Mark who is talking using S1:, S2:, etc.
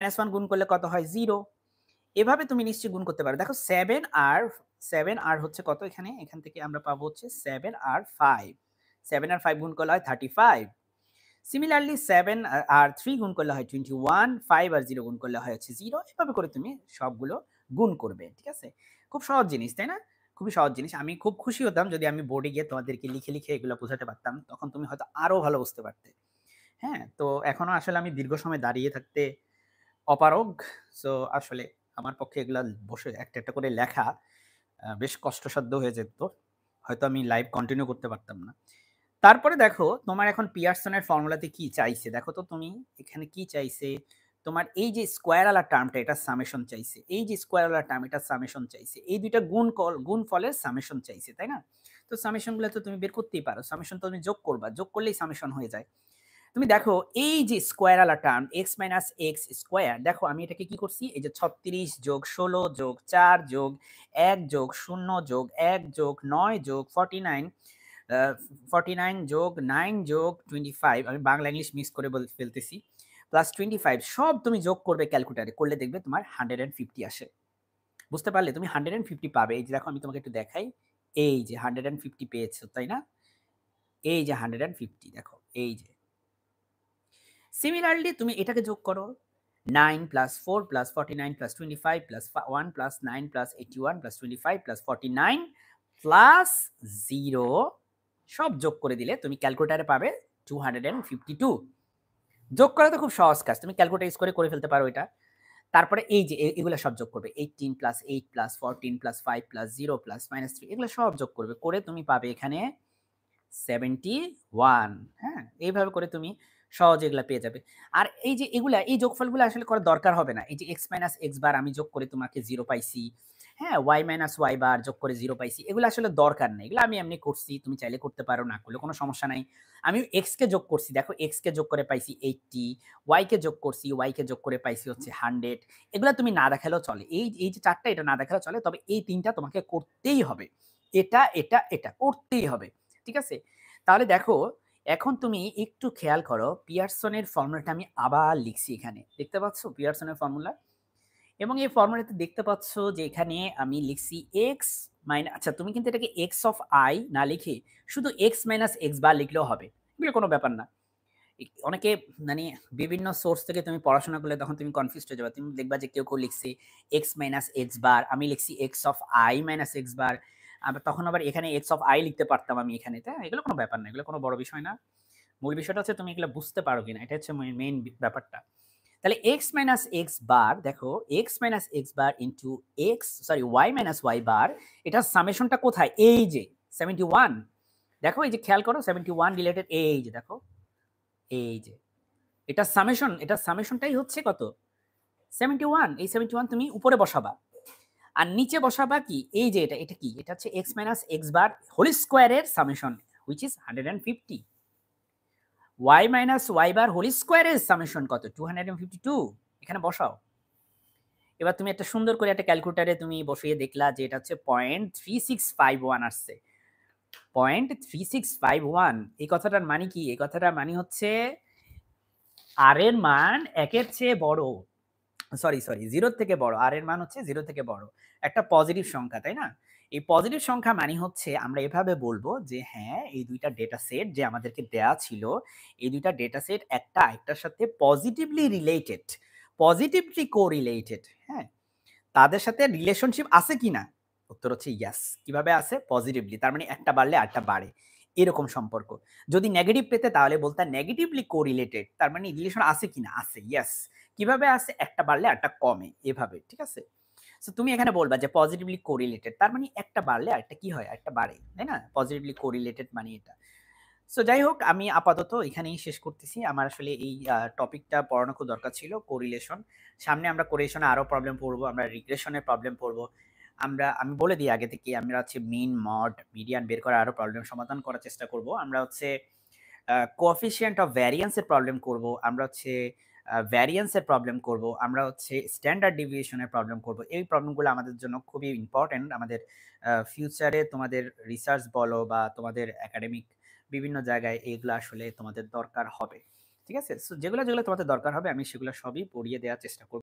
S1: -1 গুণ করলে কত হয়? 0। এভাবে তুমি নিশ্চয়ই গুণ করতে পারো। দেখো 7 আর হচ্ছে কত এখানে? এখান থেকে আমরা পাবো হচ্ছে 7 আর 5। 7 আর 5 গুণ করলে হয় 35। সিমিলারলি 7 আর 3 গুণ করলে হয় 21, 5 আর 0 গুণ করলে হয় হচ্ছে 0। এভাবে করে তুমি সবগুলো গুণ করবে। ঠিক আছে? খুব সহজ জিনিস, তাই না? খুবই সহজ জিনিস। আমি খুব খুশি হতাম যদি আমি বোর্ডে গিয়ে তোমাদেরকে লিখে এগুলো বোঝাতে পারতাম। তখন তুমি হয়তো আরো ভালো বুঝতে পারতে। হ্যাঁ? তো এখনো আসলে আমি দীর্ঘ সময় দাঁড়িয়ে থাকতে অপারগ। সো আসলে আমার পক্ষে এগুলা বসে একটা করে লেখা বেশ কষ্টসাধ্য হয়ে যেত। হয়তো আমি লাইভ কন্টিনিউ করতে পারতাম না। তারপরে দেখো তোমার এখন পিয়ারসনের ফর্মুলাতে কি চাইছে? দেখো তো তুমি এখানে কি চাইছে? তোমার এই যে স্কোয়ার আলা টার্মটা এটা সামেশন চাইছে। এই যে স্কোয়ার আলা টার্ম এটা সামেশন চাইছে। এই ২ টা গুণফলের সামেশন চাইছে, তাই না? তো সামেশন গুলা তো তুমি বের করতেই পারো। সামেশন তো তুমি যোগ করবা। যোগ করলেই সামেশন হয়ে যায়। তুমি দেখো এই যে স্কোয়ার আলা term x minus x square, দেখো আমি এটাকে কি করছি? এই যে 36 যোগ 16 যোগ 4 যোগ 1 যোগ 0 যোগ 1 যোগ 9 যোগ 49 49 যোগ 9 যোগ 25, আমি বাংলা ইংলিশ মিক্স করে ফেলতেছি, প্লাস 25 সব তুমি যোগ করবে ক্যালকুলেটরে, করলে দেখবে তোমার 150 আসে। বুঝতে পারলে? তুমি 150 পাবে। এই যে দেখো আমি তোমাকে একটু দেখাই। এই যে 150 পেয়েছো, তাই না? এই যে 150 দেখো, এই যে। সিমিলারলি তুমি এটাকে যোগ করো। 9 plus 4 plus 49 plus 25 plus 1 plus 9 plus 81 plus 25 plus 49 plus 0 সব যোগ করে দিলে তুমি ক্যালকুলেটারে পাবে 252। যোগ করা তো খুব সহজ কাজ। তুমি ক্যালকুলেটর ইউজ করে ফেলতে পারো এটা। তারপরে এই যে এগুলো সব যোগ করবে। 18 plus 8 plus 14 plus 5 plus 0 plus -3 এগুলো সব যোগ করবে। করে তুমি পাবে এখানে 71। হ্যাঁ? এইভাবে করে তুমি সহজে এগুলা পেয়ে যাবে। আর এই যে এগুলা, এই যোগফলগুলো আসলে করার দরকার হবে না। এই যে x মাইনাস x বার আমি যোগ করে তোমাকে 0 পাইছি। হ্যাঁ? y মাইনাস y বার যোগ করে 0 পাইছি। এগুলো আসলে দরকার নেই। এগুলো আমি এমনি করছি। তুমি চাইলে করতে পারো, না করলে কোনো সমস্যা নাই। আমি x কে যোগ করছি। দেখো x কে যোগ করে পাইছি 80, y কে যোগ করছি, y কে যোগ করে পাইছি হচ্ছে 100। এগুলা তুমি না দেখালেও চলে। এই যে ৪ টা এটা না দেখালেও চলে। তবে এই ৩ টা তোমাকে করতেই হবে। এটা করতেই হবে। ঠিক আছে? তাহলে দেখো, এখন তুমি একটু খেয়াল করো, পিয়ারসনের ফর্মুলাটা আমি আবার লিখছি এখানে। দেখতে পাচ্ছ পিয়ারসনের ফর্মুলা? এবং এই ফর্মুলাতে দেখতে পাচ্ছ যে এখানে আমি লিখছি আচ্ছা তুমি কিন্তু এটাকে x অফ i না লিখে শুধু x মাইনাস x বার লিখলেও হবে। এগুলো কোনো ব্যাপার না। অনেকে মানে বিভিন্ন সোর্স থেকে তুমি পড়াশোনা করলে তখন তুমি কনফিউজড হয়ে যাবে। তুমি দেখবা যে কেউ লিখছে x মাইনাস x বার, আমি লিখছি x of i minus x বার। তখন আবার এখানে x অফ i লিখতে পারতাম আমি এখানে। তাই না? এগুলো কোনো ব্যাপার না। এগুলো কোনো বড় বিষয় না। মূল বিষয়টা হচ্ছে তুমি এগুলো বুঝতে পারো কিনা। এটা হচ্ছে মেইন ব্যাপারটা। তাহলে x মাইনাস x বার দেখো, x মাইনাস x বার ইনটু y মাইনাস y বার, এটার সামেশনটা কোথায়? এই যে 71। দেখো এই যে খেয়াল করো 71 রিলেটেড, এই যে দেখো, এই যে এটার সামেশনটাই হচ্ছে কত? 71। এই 71 তুমি উপরে বসাবা। আর নিচে বসাবা কি? এই যে এটা কি? এটা হচ্ছে x minus x bar whole স্কয়ারের summation which is 150। y minus y bar whole স্কয়ারের সামেশন কত? 252। এখানে বসাও। এবার তুমি একটা সুন্দর করে একটা ক্যালকুলেটরে তুমি বসিয়ে দেখলা যে এটা হচ্ছে 0.3651 আসছে। 0.3651, এই কথাটার মানে কি? এই কথাটার মানে হচ্ছে r এর মান 1 এর চেয়ে বড়। সরি 0 থেকে বড়। r এর মান হচ্ছে 0 থেকে বড়। একটা পজিটিভ সংখ্যা, তাই না? এই পজিটিভ সংখ্যা মানে হচ্ছে আমরা এভাবে বলবো যে হ্যাঁ, এই ২ টা ডেটা সেট যে আমাদেরকে দেয়া ছিল, এই ২ টা ডেটা সেট একটা আরেকটার সাথে পজিটিভলি রিলেটেড, পজিটিভলি কোরিলেটেড। হ্যাঁ? তাদের সাথে রিলেশনশিপ আছে কিনা? উত্তর হচ্ছে ইয়েস। কিভাবে আছে? পজিটিভলি। তার মানে একটা বাড়লে আরেকটা বাড়ে। এরকম সম্পর্ক। যদি নেগেটিভ পেতে তাহলে বলতা নেগেটিভলি কোরিলেটেড। তার মানে রিলেশন আছে কিনা? আছে। ইয়েস। কিভাবে আছে? একটা বাড়লে আরেকটা কমে। এভাবে। ঠিক আছে? সো তুমি এখানে বলবা যে পজিটিভলি কোরিলেটেড। তার মানে একটা বাড়লে আরেকটা কি হয়? আরেকটা বাড়ে। তাই না? পজিটিভলি কোরিলেটেড মানে এটা। সো যাই হোক, আমি আপাতত এখানেই শেষ করতেছি। আমার আসলে এই টপিকটা পড়ানো খুব দরকার ছিল, কোরিলেশন। সামনে আমরা কোরিলেশনে আরো প্রবলেম পড়বো, আমরা রিগ্রেশনের প্রবলেম পড়বো। আমি বলে দিই আগে থেকে, আমরা হচ্ছে মিন, মড, মিডিয়ান বের করার আরো প্রবলেম সমাধান করার চেষ্টা করব। আমরা হচ্ছে কোএফিসিয়েন্ট অফ ভ্যারিয়েন্স এর প্রবলেম করব। আমরা হচ্ছে ভ্যারিয়েন্স এর প্রবলেম করব। আমরা হচ্ছে স্ট্যান্ডার্ড ডেভিয়েশন এর প্রবলেম করব। এই প্রবলেমগুলো আমাদের জন্য খুবই ইম্পোর্টেন্ট। আমাদের ফিউচারে তোমাদের রিসার্চ বলো বা তোমাদের একাডেমিক বিভিন্ন জায়গায় এগুলো আসলে তোমাদের দরকার হবে। ঠিক আছে? সো যেগুলা তোমাদের দরকার হবে আমি সেগুলা সবই পড়িয়ে দেওয়ার চেষ্টা করব।